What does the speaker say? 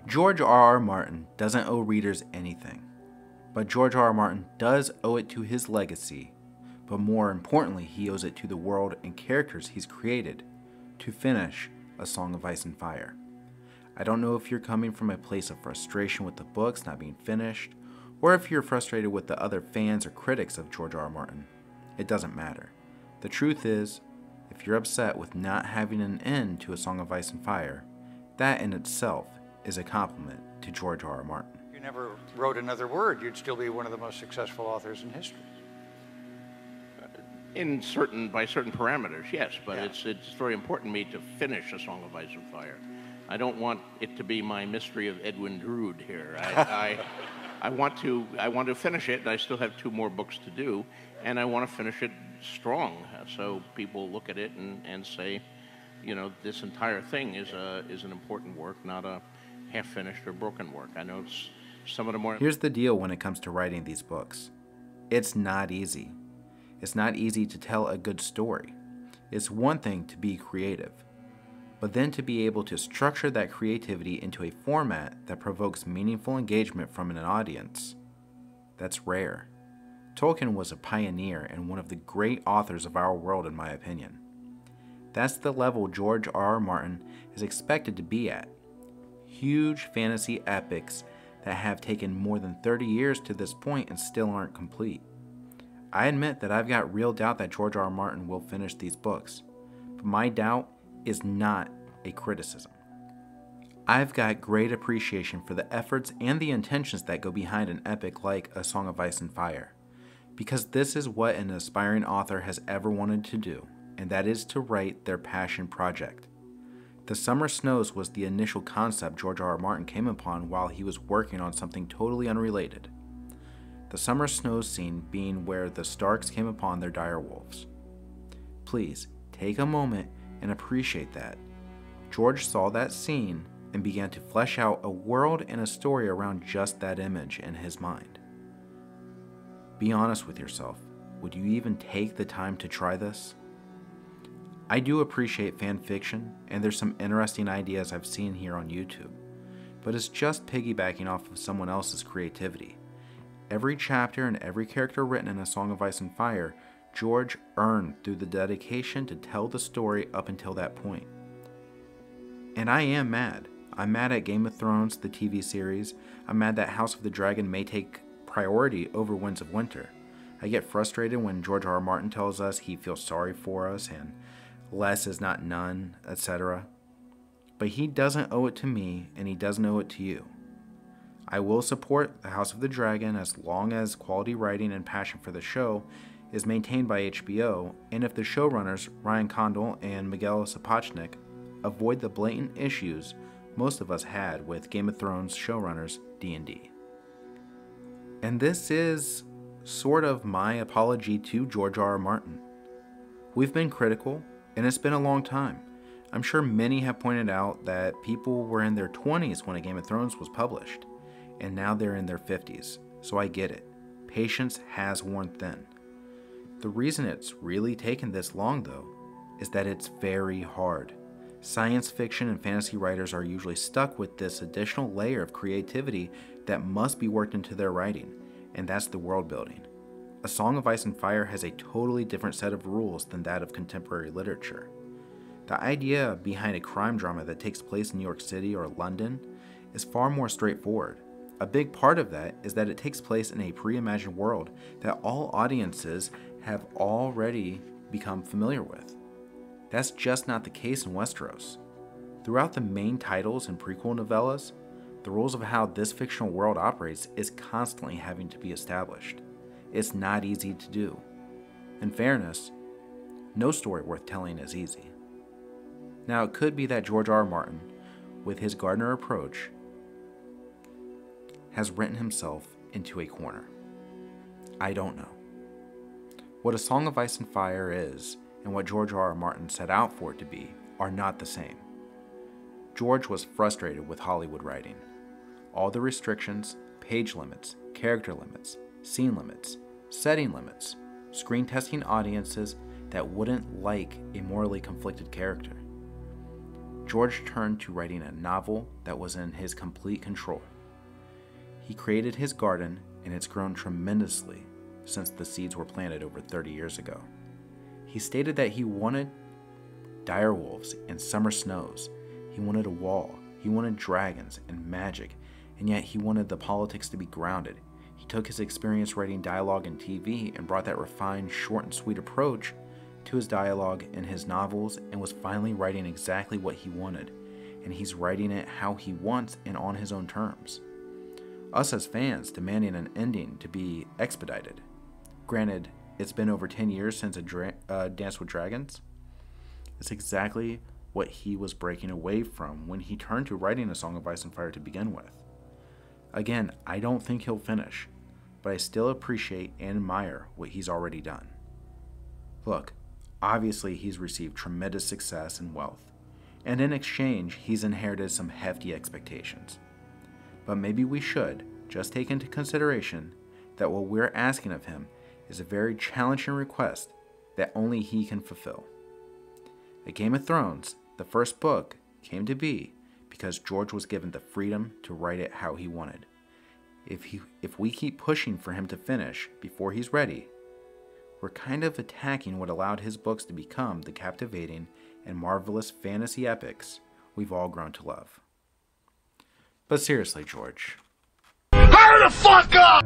George R.R. Martin doesn't owe readers anything, but George R.R. Martin does owe it to his legacy, but more importantly, he owes it to the world and characters he's created to finish A Song of Ice and Fire. I don't know if you're coming from a place of frustration with the books not being finished, or if you're frustrated with the other fans or critics of George R.R. Martin. It doesn't matter. The truth is, if you're upset with not having an end to A Song of Ice and Fire, that in itself is a compliment to George R.R. Martin. If you never wrote another word, you'd still be one of the most successful authors in history. By certain parameters, yes, but Yeah. it's very important to me to finish A Song of Ice and Fire. I don't want it to be my mystery of Edwin Drood here. I want to finish it, and I still have 2 more books to do, and I want to finish it strong, so people look at it and say, you know, this entire thing is an important work, not a half-finished or broken work. I know it's some of the more... Here's the deal when it comes to writing these books. It's not easy. It's not easy to tell a good story. It's one thing to be creative, but then to be able to structure that creativity into a format that provokes meaningful engagement from an audience, that's rare. Tolkien was a pioneer and one of the great authors of our world, in my opinion. That's the level George R.R. Martin is expected to be at. Huge fantasy epics that have taken more than 30 years to this point and still aren't complete. I admit that I've got real doubt that George R.R. Martin will finish these books, but my doubt is not a criticism. I've got great appreciation for the efforts and the intentions that go behind an epic like A Song of Ice and Fire, because this is what an aspiring author has ever wanted to do, and that is to write their passion project. The Summer Snows was the initial concept George R.R. Martin came upon while he was working on something totally unrelated. The Summer Snows scene being where the Starks came upon their direwolves. Please, take a moment and appreciate that. George saw that scene and began to flesh out a world and a story around just that image in his mind. Be honest with yourself. Would you even take the time to try this? I do appreciate fan fiction, and there's some interesting ideas I've seen here on YouTube, but it's just piggybacking off of someone else's creativity. Every chapter and every character written in A Song of Ice and Fire, George earned through the dedication to tell the story up until that point. And I am mad. I'm mad at Game of Thrones, the TV series. I'm mad that House of the Dragon may take priority over Winds of Winter. I get frustrated when George R.R. Martin tells us he feels sorry for us and less is not none, etc. But he doesn't owe it to me, and he doesn't owe it to you. I will support the House of the Dragon as long as quality writing and passion for the show is maintained by HBO, and if the showrunners, Ryan Condal and Miguel Sapochnik, avoid the blatant issues most of us had with Game of Thrones showrunners D&D. And this is sort of my apology to George R.R. Martin. We've been critical, and it's been a long time. I'm sure many have pointed out that people were in their 20s when A Game of Thrones was published, and now they're in their 50s, so I get it. Patience has worn thin. The reason it's really taken this long, though, is that it's very hard. Science fiction and fantasy writers are usually stuck with this additional layer of creativity that must be worked into their writing, and that's the world building. A Song of Ice and Fire has a totally different set of rules than that of contemporary literature. The idea behind a crime drama that takes place in New York City or London is far more straightforward. A big part of that is that it takes place in a pre-imagined world that all audiences have already become familiar with. That's just not the case in Westeros. Throughout the main titles and prequel novellas, the rules of how this fictional world operates is constantly having to be established. It's not easy to do. In fairness, no story worth telling is easy. Now, it could be that George R.R. Martin, with his Gardner approach, has written himself into a corner. I don't know. What A Song of Ice and Fire is, and what George R.R. Martin set out for it to be, are not the same. George was frustrated with Hollywood writing. All the restrictions, page limits, character limits, scene limits, setting limits, screen testing audiences that wouldn't like a morally conflicted character. George turned to writing a novel that was in his complete control. He created his garden, and it's grown tremendously since the seeds were planted over 30 years ago. He stated that he wanted dire wolves and summer snows. He wanted a wall. He wanted dragons and magic, and yet he wanted the politics to be grounded. He took his experience writing dialogue in TV and brought that refined, short and sweet approach to his dialogue in his novels, and was finally writing exactly what he wanted, and he's writing it how he wants and on his own terms. Us as fans demanding an ending to be expedited. Granted, it's been over 10 years since Dance with Dragons. It's exactly what he was breaking away from when he turned to writing A Song of Ice and Fire to begin with. Again, I don't think he'll finish, but I still appreciate and admire what he's already done. Look, obviously he's received tremendous success and wealth, and in exchange he's inherited some hefty expectations. But maybe we should just take into consideration that what we're asking of him is a very challenging request that only he can fulfill. A Game of Thrones, the first book, came to be because George was given the freedom to write it how he wanted. If we keep pushing for him to finish before he's ready, we're kind of attacking what allowed his books to become the captivating and marvelous fantasy epics we've all grown to love. But seriously, George. Hurry the fuck up!